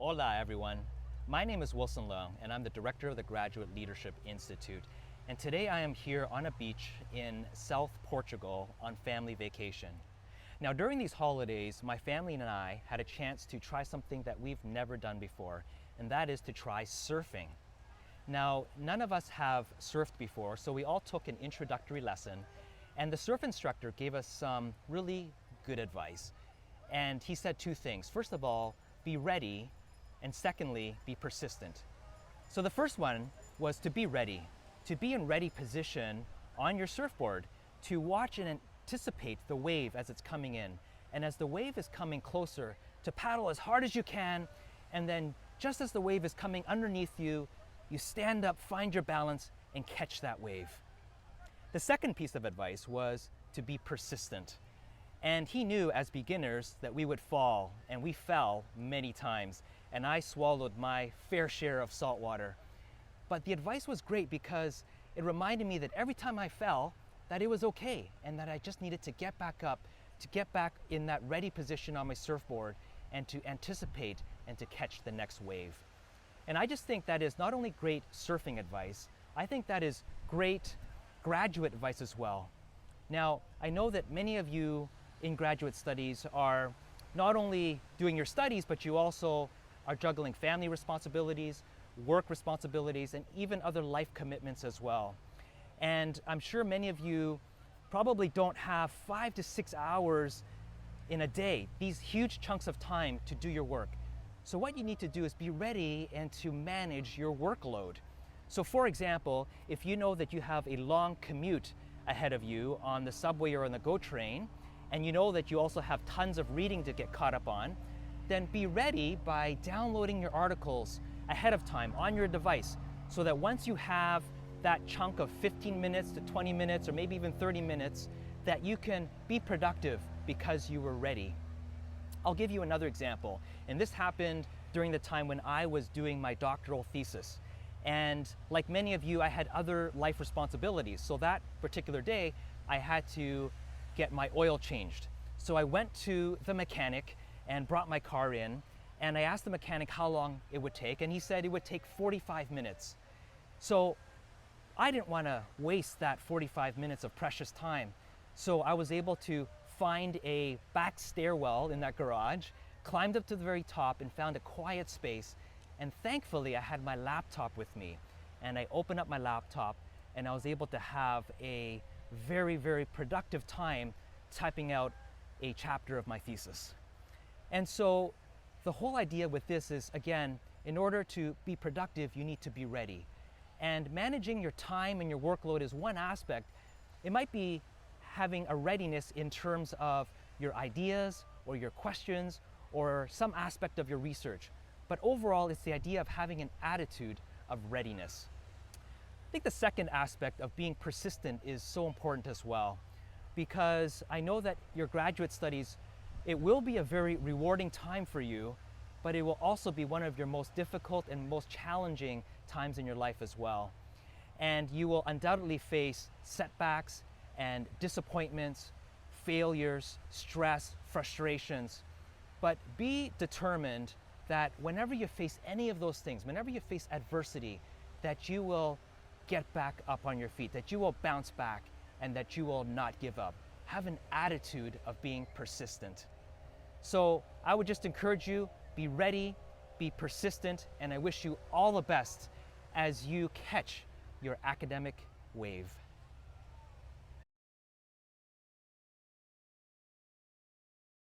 Hola everyone, my name is Wilson Leung and I'm the director of the Graduate Leadership Institute. And today I am here on a beach in South Portugal on family vacation. Now during these holidays, my family and I had a chance to try something that we've never done before, and that is to try surfing. Now, none of us have surfed before, so we all took an introductory lesson, and the surf instructor gave us some really good advice. And he said two things. First of all, be ready, and secondly, be persistent. So the first one was to be ready, to be in ready position on your surfboard, to watch and anticipate the wave as it's coming in. And as the wave is coming closer, to paddle as hard as you can, and then just as the wave is coming underneath you, you stand up, find your balance, and catch that wave. The second piece of advice was to be persistent. And he knew as beginners that we would fall, and we fell many times, and I swallowed my fair share of salt water. But the advice was great because it reminded me that every time I fell, that it was okay, and that I just needed to get back up, to get back in that ready position on my surfboard, and to anticipate and to catch the next wave. And I just think that is not only great surfing advice, I think that is great graduate advice as well. Now, I know that many of you in graduate studies are not only doing your studies, but you also are juggling family responsibilities, work responsibilities, and even other life commitments as well. And I'm sure many of you probably don't have 5 to 6 hours in a day, these huge chunks of time to do your work. So what you need to do is be ready and to manage your workload. So for example, if you know that you have a long commute ahead of you on the subway or on the GO train, and you know that you also have tons of reading to get caught up on, then be ready by downloading your articles ahead of time on your device so that once you have that chunk of 15 minutes to 20 minutes or maybe even 30 minutes, that you can be productive because you were ready. I'll give you another example, and this happened during the time when I was doing my doctoral thesis. And like many of you, I had other life responsibilities. So that particular day, I had to get my oil changed. So I went to the mechanic and brought my car in, and I asked the mechanic how long it would take, and he said it would take 45 minutes. So I didn't want to waste that 45 minutes of precious time. So I was able to find a back stairwell in that garage, climbed up to the very top and found a quiet space. And thankfully I had my laptop with me, and I opened up my laptop and I was able to have a very, very productive time typing out a chapter of my thesis. And so the whole idea with this is, again, in order to be productive, you need to be ready. And managing your time and your workload is one aspect. It might be having a readiness in terms of your ideas or your questions or some aspect of your research. But overall, it's the idea of having an attitude of readiness. I think the second aspect of being persistent is so important as well, because I know that your graduate studies, it will be a very rewarding time for you, but it will also be one of your most difficult and most challenging times in your life as well. And you will undoubtedly face setbacks and disappointments, failures, stress, frustrations. But be determined that whenever you face any of those things, whenever you face adversity, that you will get back up on your feet, that you will bounce back, and that you will not give up. Have an attitude of being persistent. So I would just encourage you, be ready, be persistent, and I wish you all the best as you catch your academic wave.